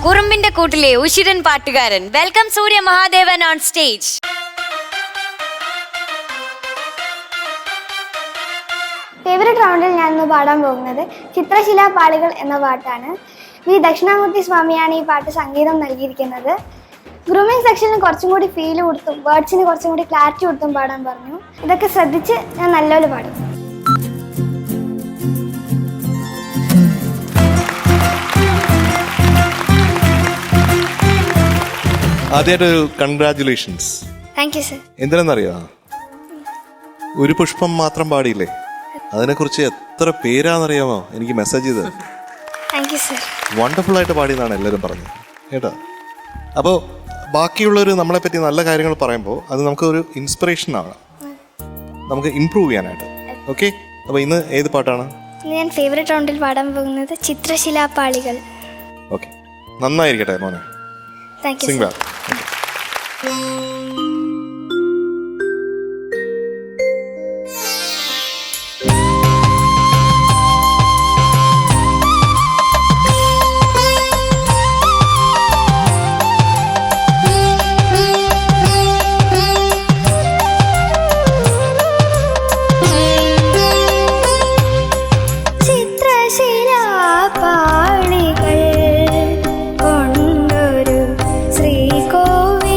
കുറുമ്പിന്റെ കൂട്ടിലെ ഉശിരൻ പാട്ടുകാരൻ. Welcome Surya Mahadevan on stage. Favourite റൗണ്ടിൽ ഞാൻ ഇന്ന് പാടാൻ പോകുന്നത് ചിത്രശിലാപാളികൾ എന്ന പാട്ടാണ്. വി ദക്ഷിണാമൂർത്തി സ്വാമിയാണ് ഈ പാട്ട് സംഗീതം നൽകിയിരിക്കുന്നത്. ഗ്രൂമിംഗ് സെക്ഷനിൽ കുറച്ചും കൂടി ഫീൽ കൊടുത്തും വേർഡ്സിന് കുറച്ചും കൂടി ക്ലാരിറ്റി കൊടുത്തും പാടാൻ പറഞ്ഞു. ഇതൊക്കെ ശ്രദ്ധിച്ച് ഞാൻ നല്ലപോലെ പാടും. ആദ്യമായിട്ടൊരു കൺഗ്രാറ്റുലേഷൻസ്. Thank you sir. എന്തിനെന്നറിയോ, ഒരു പുഷ്പം മാത്രം പാടിയില്ലേ, അതിനെക്കുറിച്ച് എത്ര പേരാണെന്നറിയാമോ എനിക്ക് മെസ്സേജ് ചെയ്തത്. Thank you sir. വണ്ടർഫുൾ ആയിട്ട് പാടിയെന്നാണ് എല്ലാവരും പറഞ്ഞത് കേട്ടോ. അപ്പോൾ ബാക്കിയുള്ളവർ നമ്മളെപ്പറ്റി നല്ല കാര്യങ്ങൾ പറയുമ്പോൾ അത് നമുക്ക് ഒരു ഇൻസ്പിറേഷനാണ്, നമുക്ക് ഇമ്പ്രൂവ് ചെയ്യാനായിട്ട്. ഓക്കെ, അപ്പോൾ ഇന്ന് ഏത് പാട്ടാണ്? ഞാൻ ഫേവറേറ്റ് റൗണ്ടിൽ പാടാൻ പോകുന്നത് ചിത്രശിലാപാളികൾ. ഓക്കെ, നന്നായിരിക്കട്ടെ മോനെ. Thank you Singh sir. ചിത്രശിലാപാളികൾ കൊണ്ടൊരു ശ്രീകോവിലകം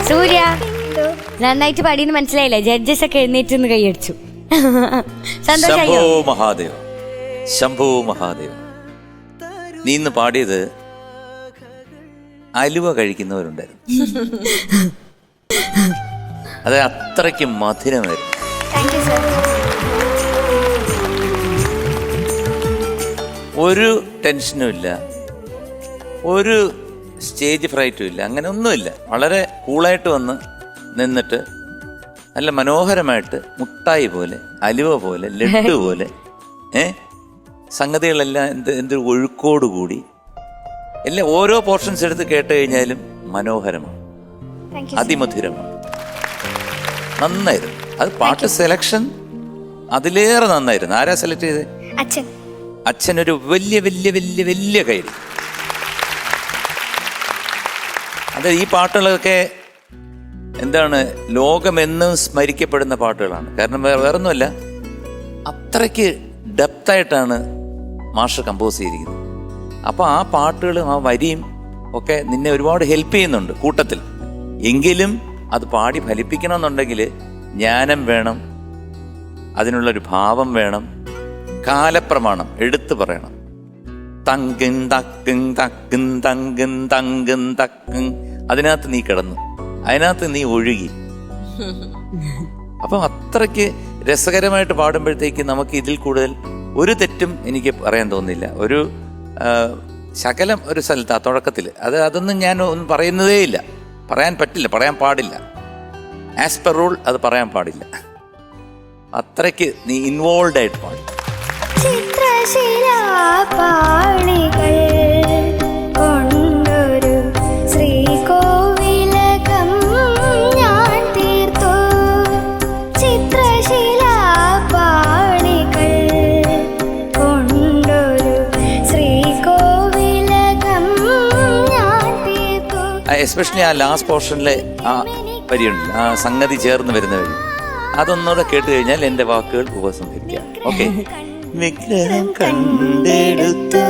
സൂര്യ നന്നായിട്ട് പാടിയെന്ന് മനസ്സിലായില്ലേ? ജഡ്ജസ് ഒക്കെ എഴുന്നേറ്റ് നിന്ന് കൈയടിച്ചു. സന്തോഷായോ? ശംഭോ മഹാദേവ, ശംഭോ മഹാദേവ. നീ ഇന്ന് പാടിയത് അലുവ കഴിക്കുന്നവരുണ്ടായിരുന്നു. അത് അത്രയ്ക്ക് മധുരമായിരുന്നു. ഒരു ടെൻഷനും ഇല്ല, ഒരു സ്റ്റേജ് ഫ്രൈറ്റും ഇല്ല, അങ്ങനെ ഒന്നുമില്ല. വളരെ കൂളായിട്ട് വന്ന് നിന്നിട്ട് നല്ല മനോഹരമായിട്ട് മുട്ടായി പോലെ, അലുവ പോലെ, ലഡ്ഡു പോലെ സംഗതികളെല്ലാം എന്തൊരു ഒഴുക്കോടുകൂടി എല്ലാം ഓരോ പോർഷൻസ് എടുത്ത് കേട്ട് കഴിഞ്ഞാലും മനോഹരമാണ്, അതിമധുരമാണ്. നന്നായിരുന്നു. അത് പാട്ട് സെലക്ഷൻ അതിലേറെ നന്നായിരുന്നു. ആരാ സെലക്ട് ചെയ്തത്? അച്ഛൻ. അച്ഛനൊരു വലിയ വലിയ വലിയ വലിയ കൈഡി. അത് ഈ പാട്ടുകളൊക്കെ എന്താണ്, ലോകമെന്നും സ്മരിക്കപ്പെടുന്ന പാട്ടുകളാണ്. കാരണം വേറൊന്നുമല്ല, അത്രയ്ക്ക് ഡെപ്തായിട്ടാണ് മാഷ് കമ്പോസ് ചെയ്തിരിക്കുന്നത്. അപ്പോൾ ആ പാട്ടുകളും ആ വരിയും ഒക്കെ നിന്നെ ഒരുപാട് ഹെൽപ്പ് ചെയ്യുന്നുണ്ട് കൂട്ടത്തിൽ. എങ്കിലും അത് പാടി ഫലിപ്പിക്കണമെന്നുണ്ടെങ്കിൽ ജ്ഞാനം വേണം, അതിനുള്ളൊരു ഭാവം വേണം, കാലപ്രമാണം എടുത്തു പറയണം. തങ്കും തക്കും തക്കും തങ്കും തങ്കും തക്കും, അതിനകത്ത് നീ കിടന്നു, അതിനകത്ത് നീ ഒഴുകി. അപ്പം അത്രയ്ക്ക് രസകരമായിട്ട് പാടുമ്പോഴത്തേക്ക് നമുക്ക് ഇതിൽ കൂടുതൽ ഒരു തെറ്റും എനിക്ക് പറയാൻ തോന്നുന്നില്ല. ഒരു ശകലം ഒരു സ്ഥലത്ത് ആ തുടക്കത്തിൽ അതൊന്നും ഞാൻ ഒന്നും പറയുന്നതേ ഇല്ല, പറയാൻ പറ്റില്ല, പറയാൻ പാടില്ല. ആസ് പെർ റൂൾ അത് പറയാൻ പാടില്ല. അത്രയ്ക്ക് നീ ഇൻവോൾവ് ആയിട്ട് പാടി. എസ്പെഷ്യലി ആ ലാസ്റ്റ് പോർഷനിലെ ആ വരിയുണ്ട്, ആ സംഗതി ചേർന്ന് വരുന്ന വരി, അതൊന്നുകൂടെ കേട്ട് കഴിഞ്ഞാൽ എൻ്റെ വാക്കുകൾ ഉപസംഹരിക്കാം. ഓക്കെ. വിഗ്രഹം കണ്ടെടുത്ത്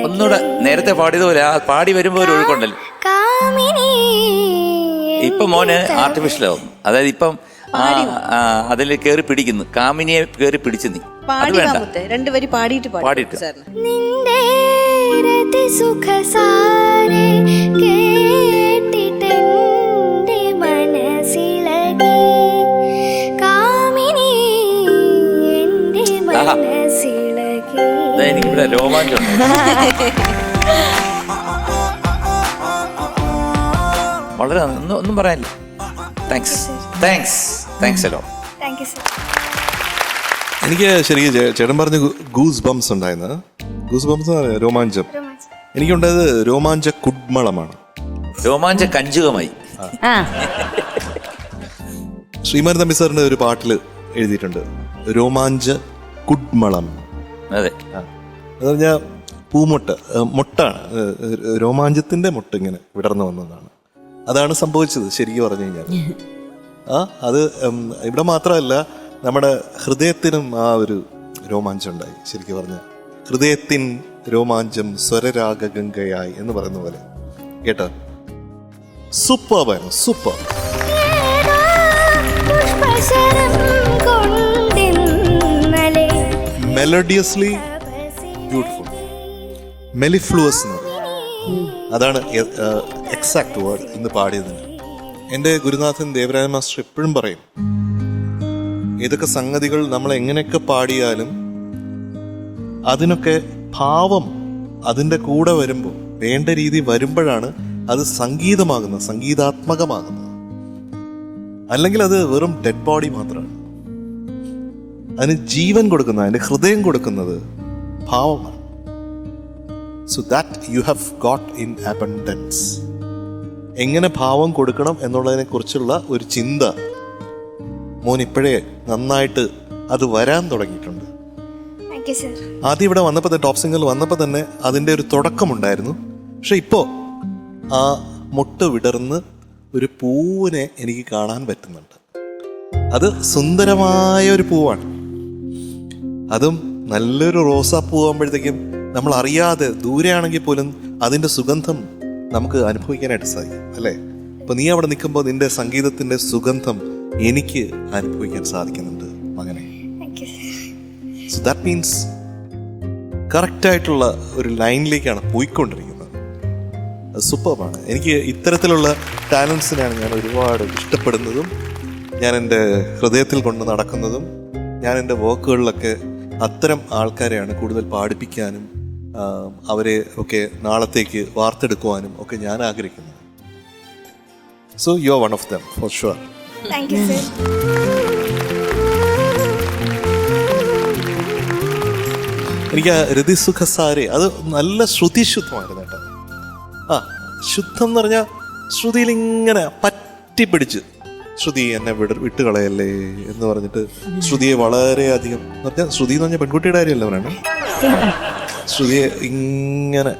ഒന്നുകൂടെ നേരത്തെ പാടിയതുപോലെ ആ പാടി വരുമ്പോൾ ഒരു ഒഴുക്കുണ്ടല്ലോ. ഇപ്പൊ മോന് ആർട്ടിഫിഷ്യലാവും. അതായത് ഇപ്പം അതിൽ കേറി പിടിക്കുന്നു, കാമിനിയെ കേറി പിടിച്ചു. നീ അത് വേണ്ട, രണ്ടുപേര് പാടിയിട്ട് പാടിയിട്ട് എനിക്കിവിടെ രോമാഞ്ചം. വളരെ ഒന്നും പറയാനില്ല. താങ്ക്സ് താങ്ക്സ് താങ്ക്സ് അല്ലോ. എനിക്ക് ശരിക്കും ചേട്ടൻ പറഞ്ഞ ഗൂസ് ബംസ് ഉണ്ടായിരുന്നു. ഗൂസ് ബംസ് രോമാഞ്ചം. എനിക്കുണ്ടായത് രോമാഞ്ച കുഡ്മളമാണ്. രോമാഞ്ച കഞ്ചുകമായി. ശ്രീമാൻ തമ്പി സാറിന്റെ ഒരു പാട്ടിൽ എഴുതിയിട്ടുണ്ട് രോമാഞ്ച കുഡ്മളം. അതെ, അത് പറഞ്ഞാൽ പൂമൊട്ട്, മൊട്ടാണ്, രോമാഞ്ചത്തിന്റെ മൊട്ട് ഇങ്ങനെ വിടർന്നു വന്നതാണ്. അതാണ് സംഭവിച്ചത് ശരിക്കും പറഞ്ഞു കഴിഞ്ഞാൽ. അത് ഇവിടെ മാത്രമല്ല, നമ്മുടെ ഹൃദയത്തിനും ആ ഒരു രോമാഞ്ചം ഉണ്ടായി. ശരിക്കും പറഞ്ഞാൽ ഹൃദയത്തിൻ രോമാഞ്ചം സ്വരരാഗംഗയായി എന്ന് പറയുന്ന പോലെ കേട്ടോ. സൂപ്പറായിരുന്നു, സൂപ്പർ. മെലഡിയസ്ലി ബ്യൂട്ടിഫുൾ, മെലിഫ്ലുവസ് എന്ന് പറയും. അതാണ് എക്സാക്ട് വേർഡ് ഇന്ന് പാടിയതിന്. എൻ്റെ ഗുരുനാഥൻ ദേവരാജൻ മാസ്റ്റർ എപ്പോഴും പറയും, ഏതൊക്കെ സംഗതികൾ നമ്മൾ എങ്ങനെയൊക്കെ പാടിയാലും അതിനൊക്കെ ഭാവം അതിൻ്റെ കൂടെ വരുമ്പോൾ, വേണ്ട രീതി വരുമ്പോഴാണ് അത് സംഗീതമാകുന്നത്, സംഗീതാത്മകമാകുന്നത്. അല്ലെങ്കിൽ അത് വെറും ഡെഡ് ബോഡി മാത്രമാണ്. അതിന് ജീവൻ കൊടുക്കുന്നത്, അതിന് ഹൃദയം കൊടുക്കുന്നത് ഭാവമാണ്. So that you have got in abundance. എങ്ങനെ ഭാവം കൊടുക്കണം എന്നുള്ളതിനെ കുറിച്ചുള്ള ഒരു ചിന്ത മോൻ ഇപ്പോഴേ നന്നായിട്ട് അത് വരാൻ തുടങ്ങിയിട്ടുണ്ട്. ആദ്യം ഇവിടെ വന്നപ്പോൾ, ടോപ്പ് സിംഗറിൽ വന്നപ്പോൾ തന്നെ അതിൻ്റെ ഒരു തുടക്കമുണ്ടായിരുന്നു. പക്ഷെ ഇപ്പോൾ ആ മുട്ട് വിടർന്ന് ഒരു പൂവിനെ എനിക്ക് കാണാൻ പറ്റുന്നുണ്ട്. അത് സുന്ദരമായ ഒരു പൂവാണ്. അതും നല്ലൊരു റോസാപ്പൂ ആകുമ്പോഴത്തേക്കും നമ്മൾ അറിയാതെ ദൂരെയാണെങ്കിൽ പോലും അതിൻ്റെ സുഗന്ധം നമുക്ക് അനുഭവിക്കാനായിട്ട് സാധിക്കും അല്ലേ? അപ്പൊ നീ അവിടെ നിൽക്കുമ്പോൾ നിന്റെ സംഗീതത്തിന്റെ സുഗന്ധം എനിക്ക് അനുഭവിക്കാൻ സാധിക്കുന്നുണ്ട് മകനെ. സോ ദാറ്റ് മീൻസ് കറക്റ്റായിട്ടുള്ള ഒരു ലൈനിലേക്കാണ് പോയിക്കൊണ്ടിരിക്കുന്നത്. അത് സൂപ്പറാണ്. എനിക്ക് ഇത്തരത്തിലുള്ള ടാലൻസിനെയാണ് ഞാൻ ഒരുപാട് ഇഷ്ടപ്പെടുന്നതും ഞാൻ എൻ്റെ ഹൃദയത്തിൽ കൊണ്ട് നടക്കുന്നതും. ഞാൻ എൻ്റെ വർക്കുകളിലൊക്കെ അത്തരം ആൾക്കാരെയാണ് കൂടുതൽ പാടിപ്പിക്കാനും അവരെ ഒക്കെ നാളത്തേക്ക് വാർത്തെടുക്കുവാനും ഒക്കെ ഞാൻ ആഗ്രഹിക്കുന്നത്. So you are one of them for sure. Thank you sir. എനിക്ക് രതിസുഖസാരെ അത് നല്ല ശ്രുതിശുദ്ധമായിരുന്നു കേട്ടോ. ആ ശുദ്ധം എന്ന് പറഞ്ഞാൽ ശ്രുതിയിൽ ഇങ്ങനെ പറ്റിപ്പിടിച്ച് ശ്രുതി എന്നെ വിട്ടുകളയല്ലേ എന്ന് പറഞ്ഞിട്ട് ശ്രുതിയെ വളരെയധികം എന്ന് പറഞ്ഞാൽ ശ്രുതി എന്ന് പറഞ്ഞാൽ പെൺകുട്ടിയുടെ കാര്യമല്ല പറയണേ. ശ്രുതിയെ ഇങ്ങനെ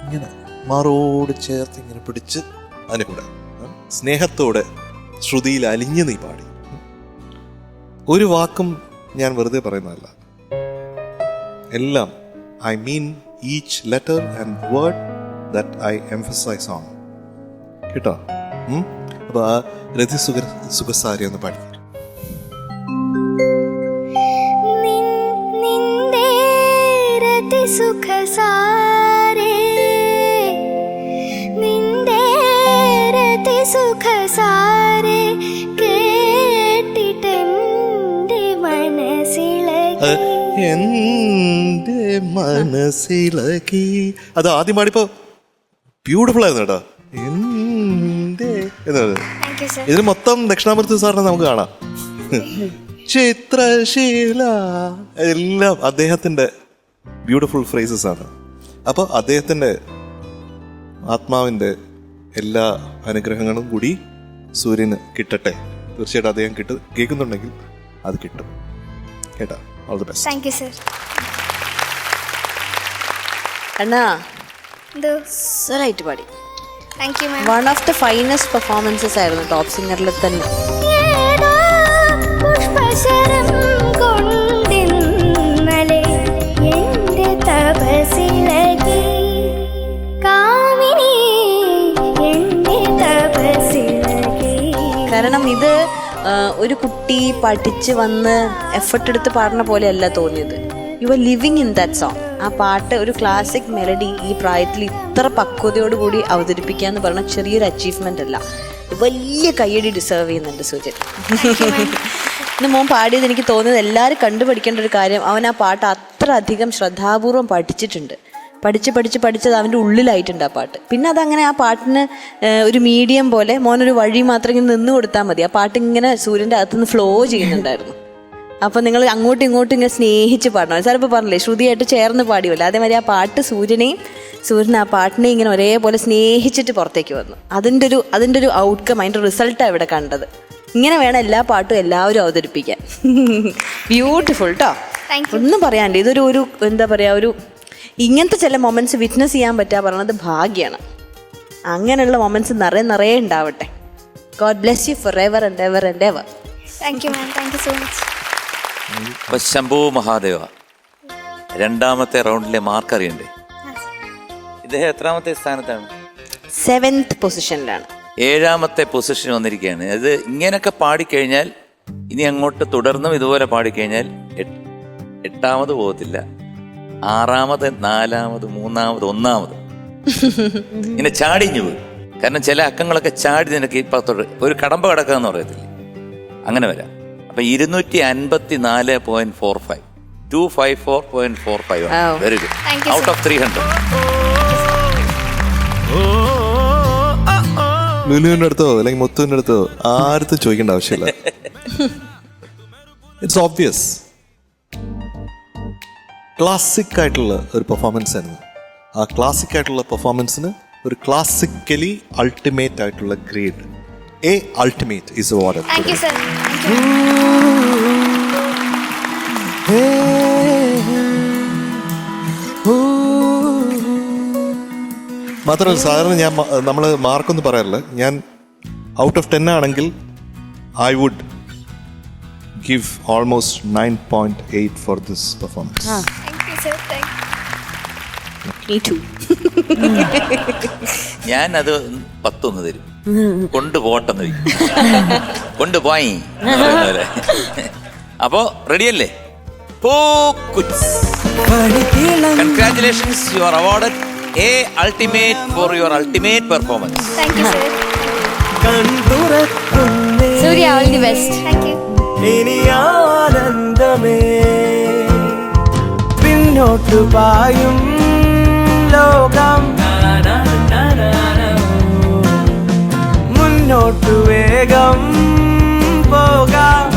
ഇങ്ങനെ മാറോട് ചേർത്ത് ഇങ്ങനെ പിടിച്ച് അതിനെ കൂടെ സ്നേഹത്തോടെ ശ്രുതിയിൽ അലിഞ്ഞ് നീ പാടി. ഒരു വാക്കും ഞാൻ വെറുതെ പറയുന്നതല്ല, എല്ലാം I mean each letter and word that I emphasise on കേട്ടോ. അപ്പൊ ആ രതി സുഖസാരി ഒന്ന് പാടി. സുഖസാരേ നിന്റെ രതി സുഖസാരേ കേട്ടിട്ടെന്റെ മനസ്സിലകി. അത് ആദ്യം പാടിപ്പോ ബ്യൂട്ടിഫുൾ ആയിരുന്നു കേട്ടോ. ഇതിന് മൊത്തം ദക്ഷിണാമൂർത്തി സാറിനെ നമുക്ക് കാണാം. ചിത്രശീല എല്ലാം അദ്ദേഹത്തിന്റെ ബ്യൂട്ടിഫുൾ ഫ്രേസസ് ആണ്. അപ്പോൾ അദ്ദേഹത്തിന്റെ ആത്മാവിന്റെ എല്ലാ അനുഗ്രഹങ്ങളും കൂടി സൂര്യന് കിട്ടട്ടെ. തീർച്ചയായിട്ടും അദ്ദേഹം കേൾക്കുന്നുണ്ടെങ്കിൽ അത് കിട്ടും കേട്ടോ. All the best. Thank you sir. അണ്ണാ എന്തോ സറായിട്ട് പാടി. Thank you ma'am. One of the finest performances ആയിരുന്നു ടോപ്പ് സിംഗറിൽ തന്നെ. പുഷ്പശരം കൊണ്ടിന്നലെ എന്റെ തപസിലകി കാമിനി എന്റെ തപസിലകി. കാരണം ഇത് ഒരു കുട്ടി പഠിച്ച് വന്ന് എഫർട്ട് എടുത്ത് പാടുന്ന പോലെയല്ല തോന്നിയത്. You are living in that song. ആ പാട്ട് ഒരു ക്ലാസിക് മെലഡി ഈ പ്രായത്തിൽ ഇത്ര പക്വതയോടുകൂടി അവതരിപ്പിക്കുക എന്ന് പറഞ്ഞാൽ ചെറിയൊരു അച്ചീവ്മെന്റ് അല്ല, വലിയ കയ്യടി ഡിസേർവ് ചെയ്യുന്നുണ്ട് സൂര്യൻ. ഇന്ന് മോൻ പാടിയത് എനിക്ക് തോന്നുന്നത് എല്ലാവരും കണ്ടുപഠിക്കേണ്ട ഒരു കാര്യം, അവൻ ആ പാട്ട് അത്ര അധികം ശ്രദ്ധാപൂർവം പഠിച്ചിട്ടുണ്ട്. പഠിച്ചത് അവൻ്റെ ഉള്ളിലായിട്ടുണ്ട് ആ പാട്ട്. പിന്നെ അതങ്ങനെ ആ പാട്ടിന് ഒരു മീഡിയം പോലെ മോനൊരു വഴി മാത്രം ഇങ്ങനെ നിന്ന് കൊടുത്താൽ മതി. ആ പാട്ട് ഇങ്ങനെ സൂര്യൻ്റെ അകത്തുനിന്ന് ഫ്ലോ ചെയ്യുന്നുണ്ടായിരുന്നു. അപ്പം നിങ്ങൾ അങ്ങോട്ടും ഇങ്ങോട്ടും ഇങ്ങനെ സ്നേഹിച്ച് പാടണം. സാർ ഇപ്പോൾ പറഞ്ഞില്ലേ ശ്രുതിയായിട്ട് ചേർന്ന് പാടിയല്ലോ, അതേമാതിരി ആ പാട്ട് സൂര്യൻ ആ പാട്ടിനെ ഇങ്ങനെ ഒരേപോലെ സ്നേഹിച്ചിട്ട് പുറത്തേക്ക് വന്നു. അതിൻ്റെ ഒരു ഔട്ട്കം, അതിൻ്റെ റിസൾട്ടാണ് ഇവിടെ കണ്ടത്. ഇങ്ങനെ വേണം എല്ലാ പാട്ടും എല്ലാവരും അവതരിപ്പിക്കാൻ. ബ്യൂട്ടിഫുൾ കേട്ടോ. ഒന്നും പറയാണ്ട് ഇതൊരു എന്താ പറയുക, ഒരു ഇങ്ങനത്തെ ചില മൊമെന്റ്സ് വിറ്റ്നസ് ചെയ്യാൻ പറ്റുക പറഞ്ഞത് ഭാഗ്യമാണ്. അങ്ങനെയുള്ള മൊമെന്റ്സ് നിറയെ ഉണ്ടാവട്ടെ. God bless you for ever and ever and ever. Thank you ma'am. Thank you so much. അപ്പൊ ശംഭു മഹാദേവ രണ്ടാമത്തെ റൗണ്ടിലെ മാർക്ക് അറിയണ്ടേ? ഇദ്ദേഹം എത്രാമത്തെ സ്ഥാനത്താണ്? 7th പൊസിഷനിലാണ്. 7ാമത്തെ പൊസിഷൻ വന്നിരിക്കുകയാണ്. അത് ഇങ്ങനെയൊക്കെ പാടിക്കഴിഞ്ഞാൽ ഇനി അങ്ങോട്ട് തുടർന്നും ഇതുപോലെ പാടിക്കഴിഞ്ഞാൽ 8ാമത് പോകത്തില്ല, 6ാമത്, 4ാമത്, 3ാമത്, 1ാമത് ഇങ്ങനെ ചാടിഞ്ഞു പോകും. കാരണം ചില അക്കങ്ങളൊക്കെ ചാടി നിനക്ക് ഇപ്പത്തോട്ട് ഒരു കടമ്പ കിടക്കാന്ന് പറയത്തില്ലേ, അങ്ങനെ വരാം. അപ്പൊ 254.45 254.45 ആണ്. Very good. Out of 300. ലുലുവിന്റെ അടുത്തോ അല്ലെങ്കിൽ മുത്തുവിന്റെ അടുത്തോ ആരും ചോദിക്കേണ്ട ആവശ്യമില്ല. It's obvious. ക്ലാസിക് ആയിട്ടുള്ള ഒരു പെർഫോമൻസ് ആയിരുന്നു. ആ ക്ലാസിക് ആയിട്ടുള്ള പെർഫോമൻസിന് ഒരു ക്ലാസിക്കലി അൾട്ടിമേറ്റ് ആയിട്ടുള്ള grade A ultimate is awarded. Thank you, sir. മാത്രമല്ല സാറിന് നമ്മൾ മാർക്കൊന്നും പറയാറില്ല. ഞാൻ ഔട്ട് ഓഫ് 10 ആണെങ്കിൽ I would give almost 9.8 for this performance. Thank you, sir. Thank you. Me too. ഞാനത് 10 ഒന്ന് തരും, കൊണ്ടുപോട്ടെന്ന് വയ്ക്കും, കൊണ്ടുപോയി. അപ്പോ റെഡിയല്ലേ? Congratulations, you are awarded A ultimate for your ultimate performance. Thank you sir. കൺതുറക്കുന്നേ Surya, all the best. Thank you. ഇനി ആനന്ദമേ പിന്നോട്ടു പായും ലോകം, മുന്നോട്ടു വേഗം പോകാം.